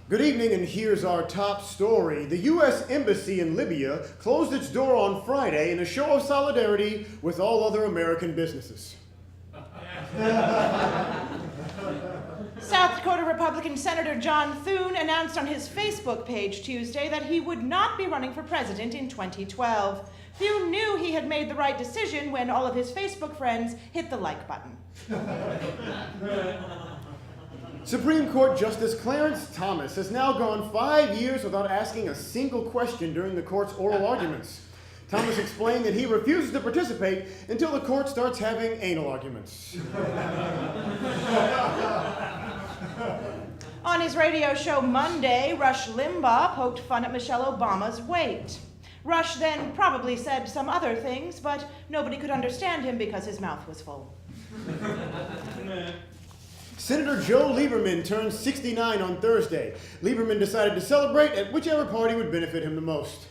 Good evening, and here's our top story. The U.S. Embassy in Libya closed its door on Friday in a show of solidarity with all other American businesses. South Dakota Republican Senator John Thune announced on his Facebook page Tuesday that he would not be running for president in 2012. Thune knew he had made the right decision when all of his Facebook friends hit the like button. Supreme Court Justice Clarence Thomas has now gone 5 years without asking a single question during the court's oral arguments. Thomas explained that he refuses to participate until the court starts having anal arguments. On his radio show Monday, Rush Limbaugh poked fun at Michelle Obama's weight. Rush then probably said some other things, but nobody could understand him because his mouth was full. Senator Joe Lieberman turned 69 on Thursday. Lieberman decided to celebrate at whichever party would benefit him the most.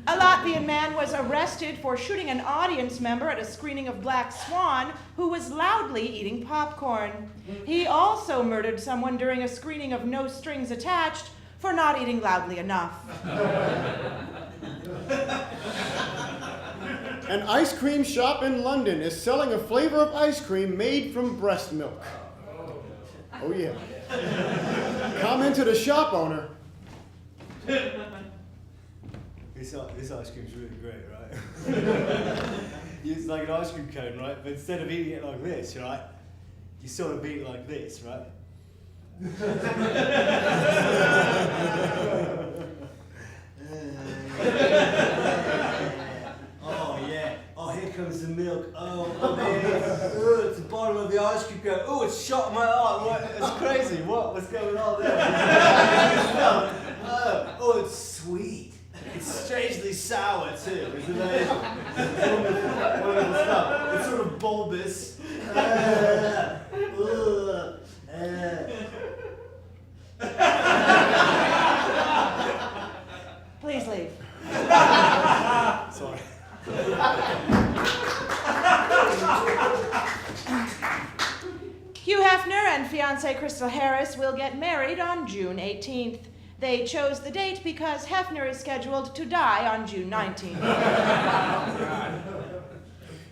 A Latvian man was arrested for shooting an audience member at a screening of Black Swan who was loudly eating popcorn. He also murdered someone during a screening of No Strings Attached for not eating loudly enough. An ice cream shop in London is selling a flavor of ice cream made from breast milk. Oh yeah. Commented a shop owner. This ice cream's really great, right? It's like an ice cream cone, right? But instead of eating it like this, right? You sort of eat it like this, right? Oh yeah. Oh, here comes the milk. Oh, it's the bottom of the ice cream cone. Oh, it's shot in my eye. What? It's crazy. What's going on there? Oh, it's sweet. It's strangely sour too. It's amazing. Wonderful stuff. It's sort of bulbous. Please leave. Sorry. Hugh Hefner and fiancée Crystal Harris will get married on June 18th. They chose the date because Hefner is scheduled to die on June 19th.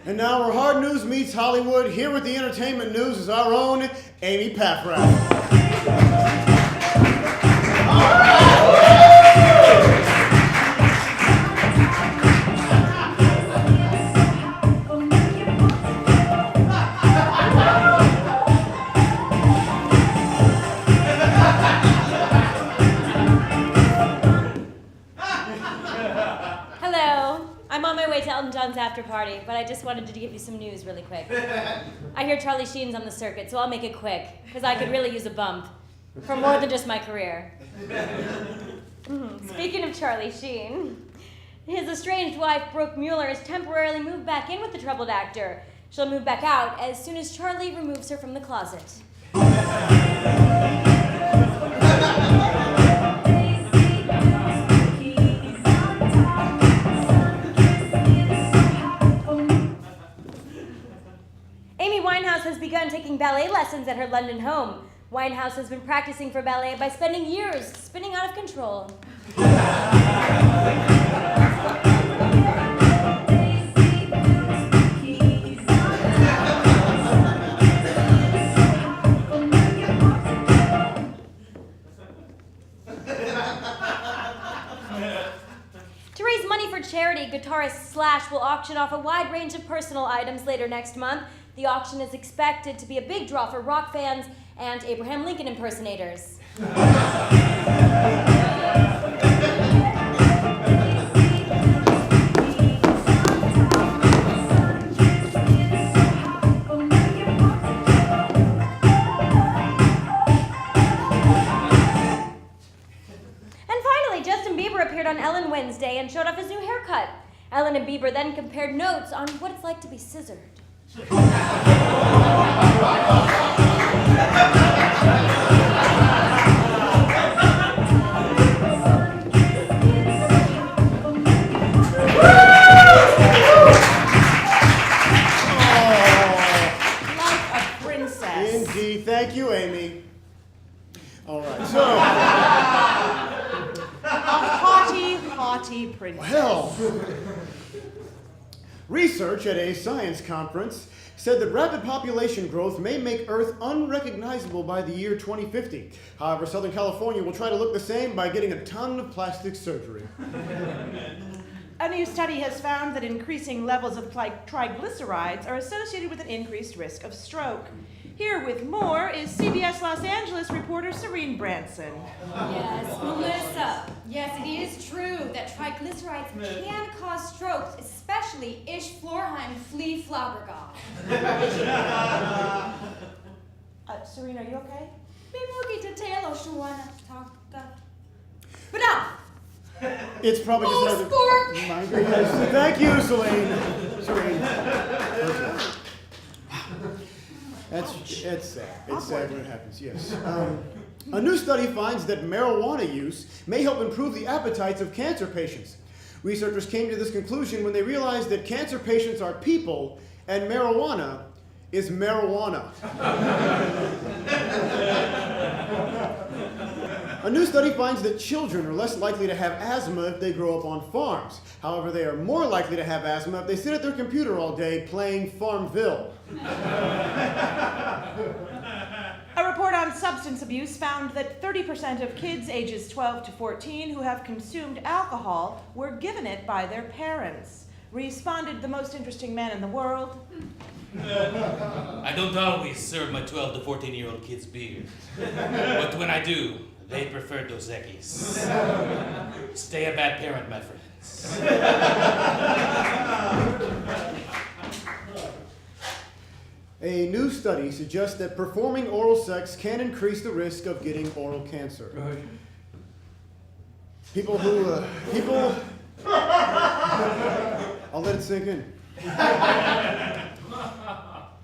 And now where hard news meets Hollywood, here with the entertainment news is our own Amy Paffrath. Elton John's after party, but I just wanted to give you some news really quick. I hear Charlie Sheen's on the circuit, so I'll make it quick, because I could really use a bump for more than just my career. Speaking of Charlie Sheen, his estranged wife, Brooke Mueller, has temporarily moved back in with the troubled actor. She'll move back out as soon as Charlie removes her from the closet. Amy Winehouse has begun taking ballet lessons at her London home. Winehouse has been practicing for ballet by spending years spinning out of control. To raise money for charity, guitarist Slash will auction off a wide range of personal items later next month. The auction is expected to be a big draw for rock fans and Abraham Lincoln impersonators. And finally, Justin Bieber appeared on Ellen Wednesday and showed off his new haircut. Ellen and Bieber then compared notes on what it's like to be scissored. Thank you, Amy. All right, so... A haughty princess. Well, research at a science conference said that rapid population growth may make Earth unrecognizable by the year 2050. However, Southern California will try to look the same by getting a ton of plastic surgery. A new study has found that increasing levels of triglycerides are associated with an increased risk of stroke. Here with more is CBS Los Angeles reporter Serene Branson. Yes, Melissa. Yes, it is true that triglycerides can cause strokes, especially Ish-Florheim flea flabbergast. Serene, are you okay? Bimugi to Taylor Shawana Taka. But now, It's probably just another sport. migraine. Yes. Thank you, Serene. It's sad. It's sad when it happens, yes. A new study finds that marijuana use may help improve the appetites of cancer patients. Researchers came to this conclusion when they realized that cancer patients are people and marijuana is marijuana. A new study finds that children are less likely to have asthma if they grow up on farms. However, they are more likely to have asthma if they sit at their computer all day playing Farmville. A report on substance abuse found that 30% of kids ages 12 to 14 who have consumed alcohol were given it by their parents. Responded the most interesting man in the world. I don't always serve my 12 to 14-year-old kids beer. But when I do, they prefer Dos Equis. Stay a bad parent, my friends. A new study suggests that performing oral sex can increase the risk of getting oral cancer. People who, I'll let it sink in.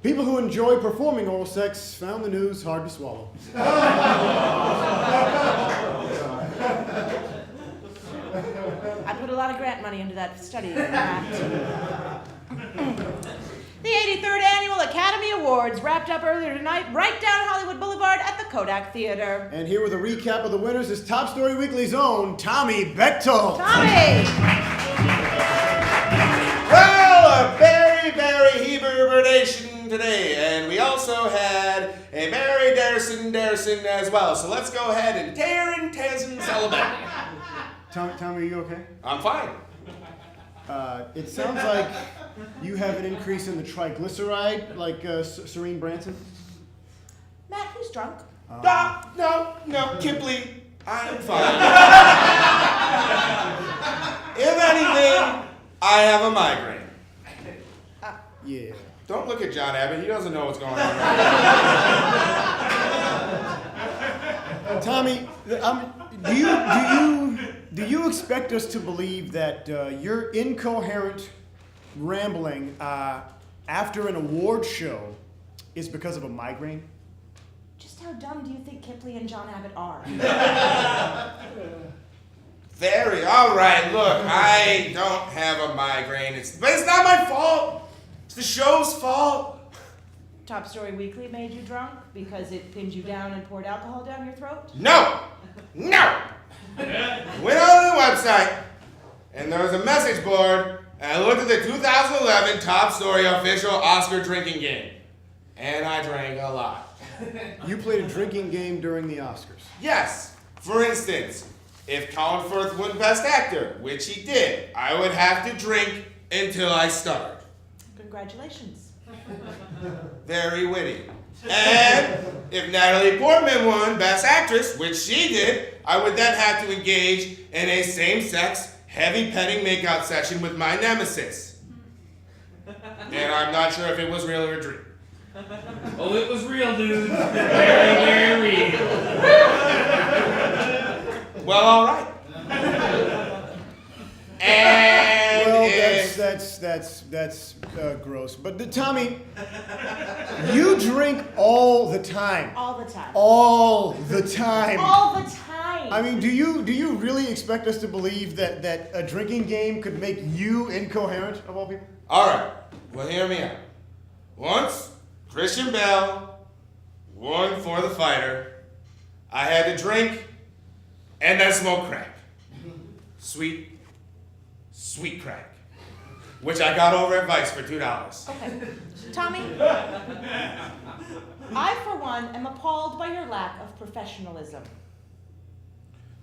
People who enjoy performing oral sex found the news hard to swallow. I put a lot of grant money into that study. The 83rd Annual Academy Awards wrapped up earlier tonight right down Hollywood Boulevard at the Kodak Theater. And here with a recap of the winners is Top Story Weekly's own Tommy Bechtel. Tommy! Well, a very, very Hebrew today, and we also had a Mary Darson as well. So let's go ahead and Taryn celebrate. Tommy, are you okay? I'm fine. It sounds like you have an increase in the triglyceride, like Serene Branson. Matt, who's drunk? No, Kipley, I am fine. If anything, I have a migraine. Yeah. Don't look at John Abbott. He doesn't know what's going on. Tommy, do you expect us to believe that your incoherent rambling after an award show is because of a migraine? Just how dumb do you think Kipley and John Abbott are? Very. All right, look, I don't have a migraine. But it's not my fault. It's the show's fault. Top Story Weekly made you drunk because it pinned you down and poured alcohol down your throat? No. Went on the website, and there was a message board, and I looked at the 2011 Top Story official Oscar drinking game, and I drank a lot. You played a drinking game during the Oscars. Yes. For instance, if Colin Firth won Best Actor, which he did, I would have to drink until I stuttered. Congratulations. Very witty. And if Natalie Portman won Best Actress, which she did, I would then have to engage in a same-sex, heavy petting makeout session with my nemesis. And I'm not sure if it was real or a dream. Oh, it was real, dude. Very, very real. Well, all right. And Well, that's gross. But Tommy, you drink all the time. All the time. All the time. All the time. I mean, do you really expect us to believe that a drinking game could make you incoherent, of all people? all right. Well, hear me out. Once, Christian Bale one for the fighter. I had to drink and then smoke crack. Sweet crack. Which I got over at Vice for $2. Okay. Tommy, I, for one, am appalled by your lack of professionalism.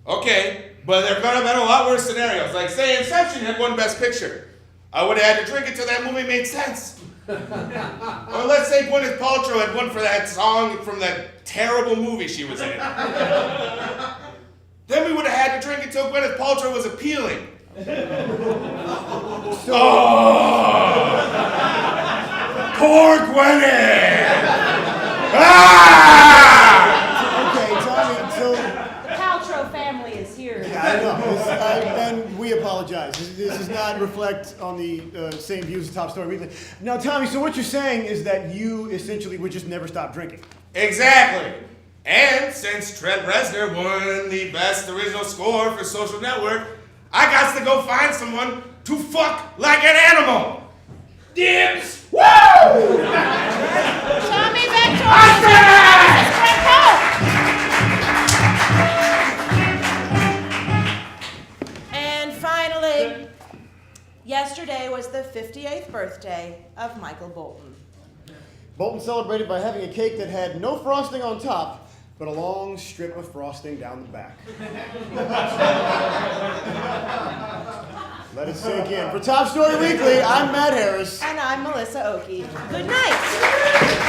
Okay, but there could have been a lot worse scenarios. Like, say, Inception had won Best Picture. I would have had to drink until that movie made sense. Or let's say Gwyneth Paltrow had won for that song from that terrible movie she was in. Then we would have had to drink until Gwyneth Paltrow was appealing. Poor Gwyneth! Okay, Tommy, so... The Paltrow family is here. I know, and we apologize. This does not reflect on the same views as Top Story Weekly. Now, Tommy, so what you're saying is that you essentially would just never stop drinking. Exactly. And since Trent Reznor won the best original score for Social Network, I got to go find someone to fuck like an animal. Dibs! Woo! Tommy, back to our And finally, yesterday was the 58th birthday of Michael Bolton. Bolton celebrated by having a cake that had no frosting on top, but a long strip of frosting down the back. Let it sink in. For Top Story Weekly, I'm Matt Harris. And I'm Melissa Oakey. Good night.